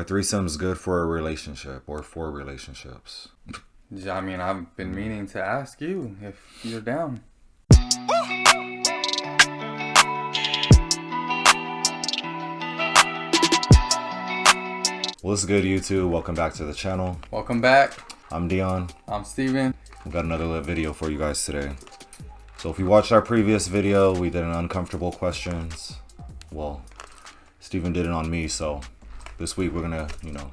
Are threesomes good for a relationship or for relationships? I mean, I've been meaning to ask you if you're down. What's good, YouTube? Welcome back to the channel. Welcome back. I'm Dion. I'm Steven. We've got another video for you guys today. So if you watched our previous video, we did an uncomfortable questions. Well, Steven did it on me, so this week we're gonna,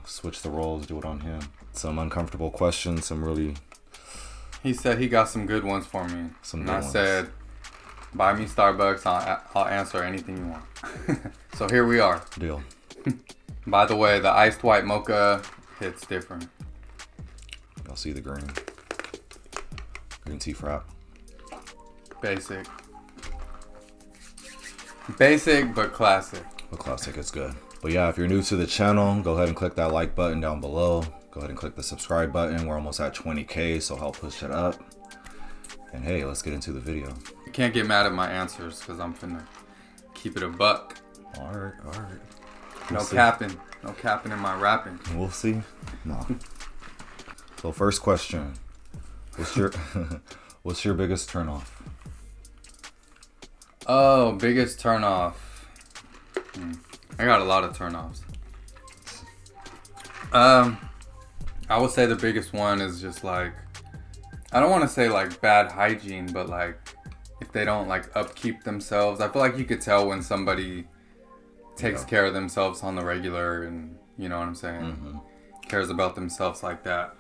switch the roles, do it on him. Some uncomfortable questions, some really... He said he got some good ones for me. Some and good I ones. said, buy me Starbucks, I'll answer anything you want. So here we are. Deal. By the way, the iced white mocha hits different. Y'all see the green tea frap. Basic. Basic, but classic. A classic, it's good. But yeah, if you're new to the channel, go ahead and click that like button down below. Go ahead and click the subscribe button. We're almost at 20K, so help push it up. And hey, let's get into the video. You can't get mad at my answers because I'm finna keep it a buck. All right. No capping in my rapping. We'll see. No. So first question, what's your biggest turnoff? Oh, biggest turnoff. I got a lot of turnoffs. I would say the biggest one is just like, I don't want to say like bad hygiene, but like if they don't like upkeep themselves. I feel like you could tell when somebody takes care of themselves on the regular, and you know what I'm saying, cares about themselves like that.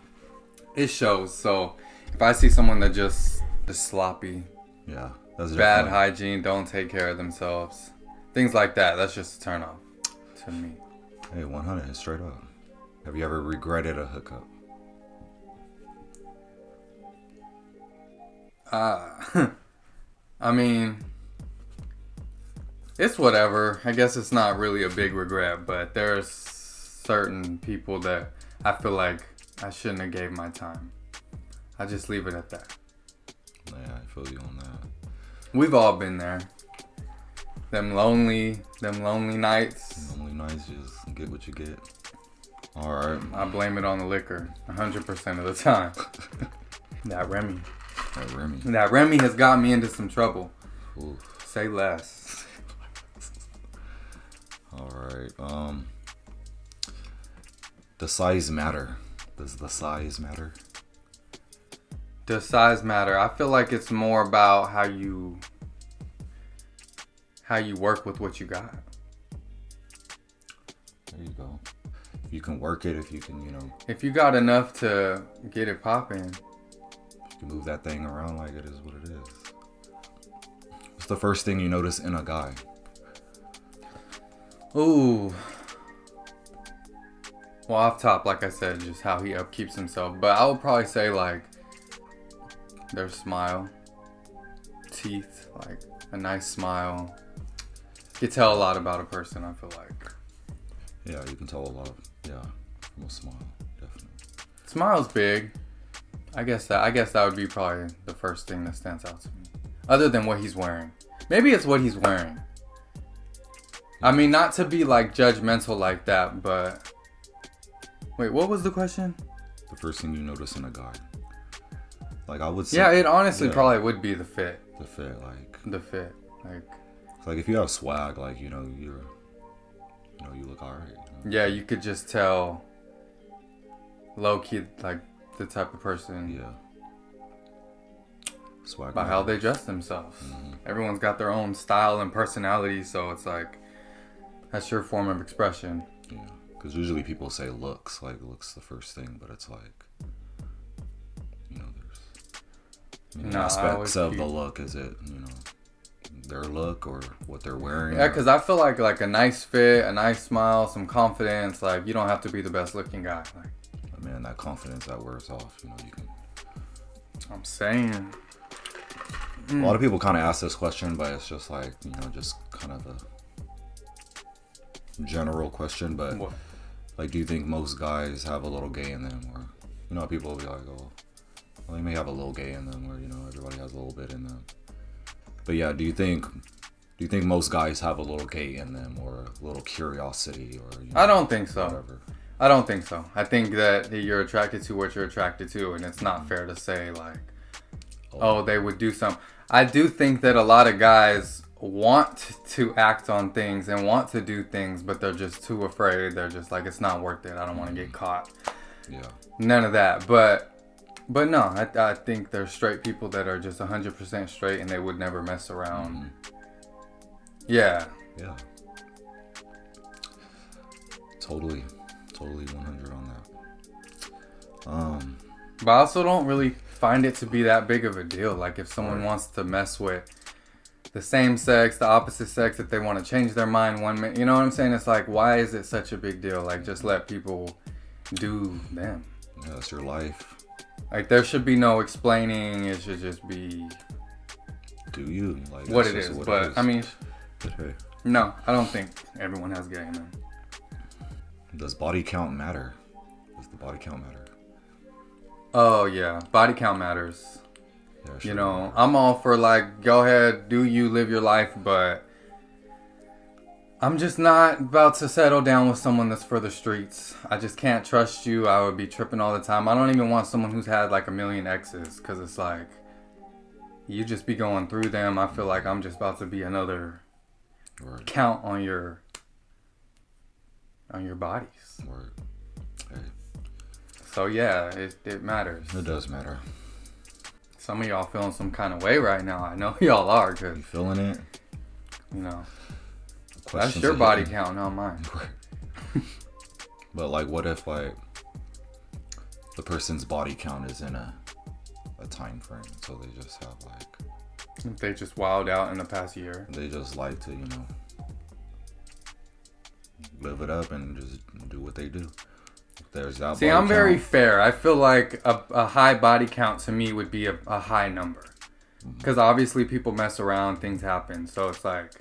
It shows. So if I see someone that just is sloppy, that's bad hygiene, don't take care of themselves, things like that, that's just a turn off to me. Hey, 100 straight up. Have you ever regretted a hookup? I mean, it's whatever. I guess it's not really a big regret, but there's certain people that I feel like I shouldn't have gave my time. I just leave it at that. Yeah, I feel you on that. We've all been there. Them lonely nights. Lonely nights, just get what you get. All right. I blame it on the liquor 100% of the time. That Remy has got me into some trouble. Oof. Say less. All right. Does size matter? Does the size matter? Does size matter? I feel like it's more about how you work with what you got. There you go. If you can work it, if you can, if you got enough to get it popping, you can move that thing around like it is what it is. What's the first thing you notice in a guy? Ooh. Well, off top, like I said, just how he upkeeps himself. But I would probably say like their smile, teeth, like a nice smile. You tell a lot about a person, I feel like. Yeah, you can tell a lot from a smile, definitely. Smile's big. I guess that would be probably the first thing that stands out to me. Other than what he's wearing. Maybe it's what he's wearing. I mean, not to be like judgmental like that, but wait, what was the question? The first thing you notice in a guy. Like I would say. Yeah, it honestly probably would be the fit. The fit, like. The fit, like. Like if you have swag, like you look alright. Yeah, you could just tell. Low key, like the type of person. Yeah. Swag. By how they dress themselves. Everyone's got their own style and personality, so it's like that's your form of expression. Yeah, because usually people say looks, like looks the first thing, but it's like, there's aspects of the look. Is it, their look or what they're wearing? Yeah, because I feel like a nice fit, a nice smile, some confidence. Like you don't have to be the best looking guy. Like, man, that confidence that wears off. You can. I'm saying. A lot of people kind of ask this question, but it's just like, just kind of a general question. But what? Like, do you think most guys have a little gay in them? Or, people will be like, oh, well, they may have a little gay in them, or, everybody has a little bit in them. But yeah, do you think most guys have a little gay in them, or a little curiosity, or I don't think so. Whatever. I don't think so. I think that you're attracted to what you're attracted to, and it's not fair to say like, oh, they would do something. I do think that a lot of guys want to act on things and want to do things, but they're just too afraid. They're just like, it's not worth it. I don't want to get caught. Yeah. None of that. But no, I think there's straight people that are just 100% straight and they would never mess around. Yeah. Yeah. Totally 100 on that. But I also don't really find it to be that big of a deal. Like if someone wants to mess with the same sex, the opposite sex, if they want to change their mind 1 minute, you know what I'm saying? It's like, why is it such a big deal? Like just let people do them. Yeah, that's your life. Like there should be no explaining. It should just be do you like what it is. But it is. I mean, hey. No, I don't think everyone has gay in them. Does body count matter? Does the body count matter? Oh yeah, body count matters. Yeah, sure. You know, I'm all for like, go ahead, do you, live your life, but I'm just not about to settle down with someone that's for the streets. I just can't trust you. I would be tripping all the time. I don't even want someone who's had like 1 million exes, because it's like, you just be going through them. I feel like I'm just about to be another count on your bodies. Word. Hey. So yeah, it matters. It does matter. Some of y'all feeling some kind of way right now. I know y'all are, cause you feeling it? You know, that's your body count, not mine. But like, what if like the person's body count is in a time frame, so they just have like they just wilded out in the past year. They just like to, you know, live it up and just do what they do. There's that. See, I'm very fair. I feel like a high body count to me would be a high number, because obviously people mess around, things happen. So it's like,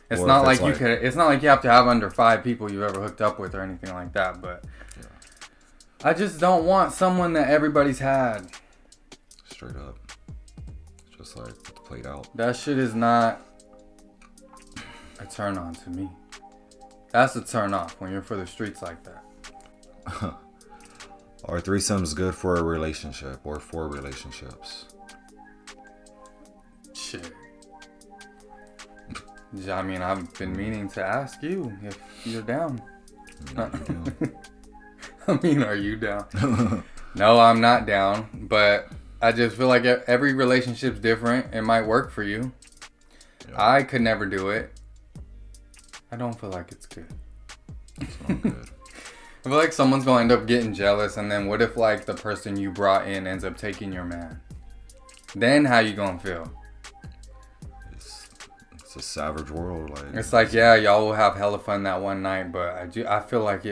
it's not like you could. It's not like you have to have under 5 people you've ever hooked up with or anything like that. But I just don't want someone that everybody's had. Straight up, just like it's played out. That shit is not a turn on to me. That's a turn off when you're for the streets like that. Are threesomes good for a relationship or for relationships? Shit. I mean, I've been meaning to ask you if you're down. I mean, are you down? No, I'm not down, but I just feel like every relationship's different. It might work for you. Yeah. I could never do it. I don't feel like it's good. It's not good. I feel like someone's going to end up getting jealous, and then what if like the person you brought in ends up taking your man? Then how you gonna feel? It's a savage world. Like it's like, yeah, y'all will have hella fun that one night, but I feel like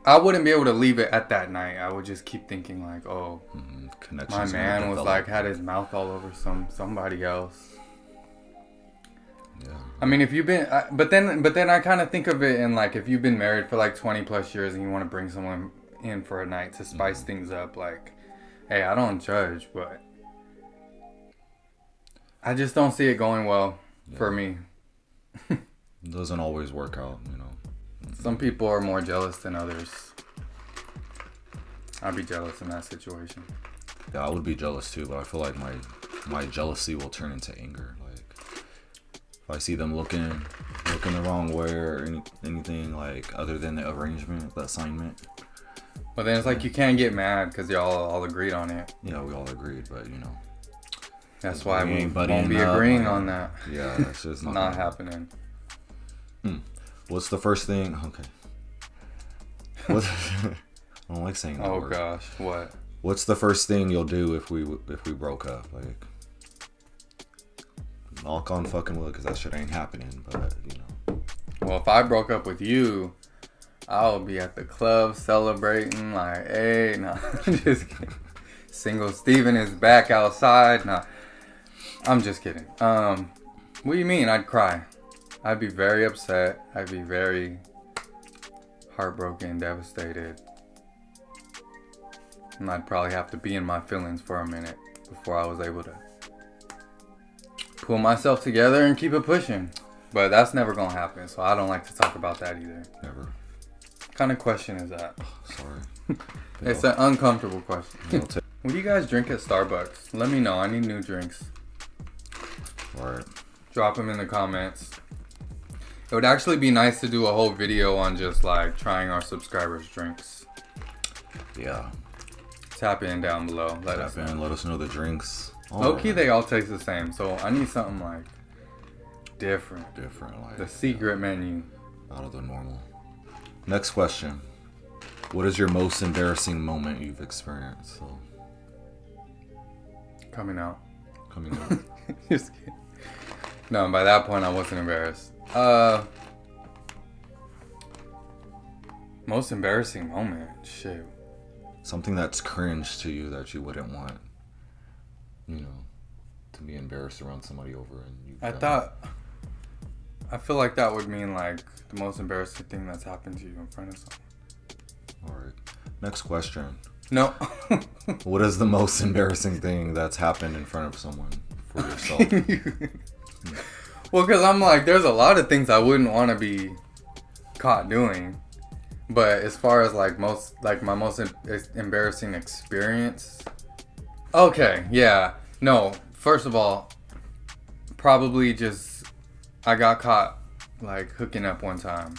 I wouldn't be able to leave it at that night. I would just keep thinking like, oh, my man was like had his mouth all over somebody else. Yeah. I mean, if you've been, but then I kind of think of it in like, if you've been married for like 20 plus years and you want to bring someone in for a night to spice things up, like, hey, I don't judge, but I just don't see it going well for me. It doesn't always work out, you know. Some people are more jealous than others. I'd be jealous in that situation. Yeah, I would be jealous too, but I feel like my jealousy will turn into anger. If I see them looking the wrong way or anything like other than the arrangement, the assignment. But then it's like you can't get mad because y'all all agreed on it. Yeah, we all agreed, but you know. That's why we won't be agreeing on that. Yeah, that's just not happening. What's the first thing? Okay. I don't like saying that word. Oh gosh, what? What's the first thing you'll do if we broke up? Like, knock on fucking wood, because that shit ain't happening, but you know. Well, if I broke up with you, I'll be at the club celebrating like, hey, nah, just kidding. Single Steven is back outside. Nah, I'm just kidding. What do you mean? I'd cry. I'd be very upset. I'd be very heartbroken, devastated. And I'd probably have to be in my feelings for a minute before I was able to pull myself together and keep it pushing. But that's never gonna happen, so I don't like to talk about that either. Never. kind of question is that? Sorry. It's an uncomfortable question. What do you guys drink at Starbucks? Let me know. I need new drinks. Alright. Drop them in the comments. It would actually be nice to do a whole video on just like trying our subscribers' drinks. Yeah. Tap in down below. Let us know the drinks. Low-key, they all taste the same. So I need something like different. Like the secret menu. Out of the normal. Next question. What is your most embarrassing moment you've experienced? So, coming out. Just kidding. No, by that point I wasn't embarrassed. Most embarrassing moment. Shit. Something that's cringe to you that you wouldn't want, to be embarrassed around somebody over, and I feel like that would mean like the most embarrassing thing that's happened to you in front of someone. Alright. Next question. No. What is the most embarrassing thing that's happened in front of someone for yourself? Well, because I'm like, there's a lot of things I wouldn't want to be caught doing. But as far as like my most embarrassing experience. Okay, yeah. No, first of all, probably just I got caught like hooking up one time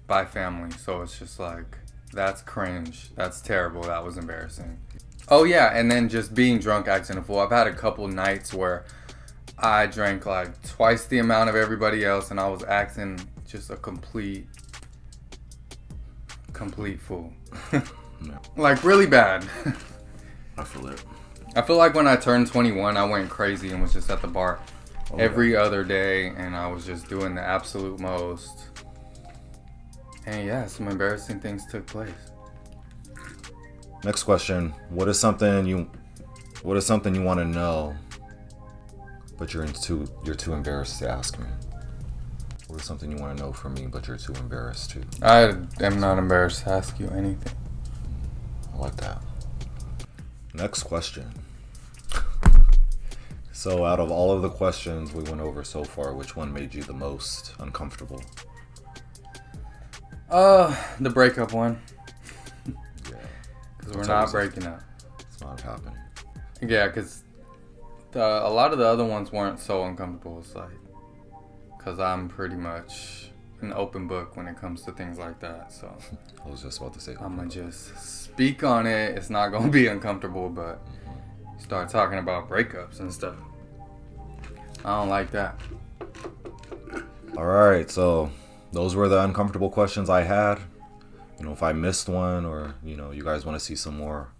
by family. So it's just like, that's cringe. That's terrible. That was embarrassing. Oh yeah, and then just being drunk acting a fool. I've had a couple nights where I drank like twice the amount of everybody else and I was acting just a complete fool. Like really bad. I feel it. I feel like when I turned 21, I went crazy and was just at the bar every other day, and I was just doing the absolute most. And yeah, some embarrassing things took place. Next question. What is something you want to know, but you're too embarrassed to ask me? What is something you want to know from me, but you're too embarrassed to? I am not embarrassed to ask you anything. I like that. Next question. So out of all of the questions we went over so far, which one made you the most uncomfortable? The breakup one. Yeah. Because we're not breaking up. It's not happening. Yeah, because a lot of the other ones weren't so uncomfortable. It's like, because I'm pretty much an open book when it comes to things like that. So I was just about to say, I'm going to just speak on it. It's not going to be uncomfortable, but start talking about breakups and stuff. I don't like that. All right, so those were the uncomfortable questions I had. If I missed one, or you guys want to see some more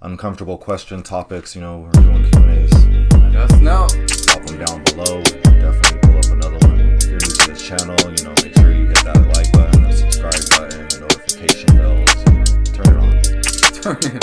uncomfortable question topics, we're doing Q&As. Let us know. Drop them down below. Definitely pull up another one. If you're new to this channel, make sure you hit that like button, the subscribe button, the notification bell. Turn it on. Turn it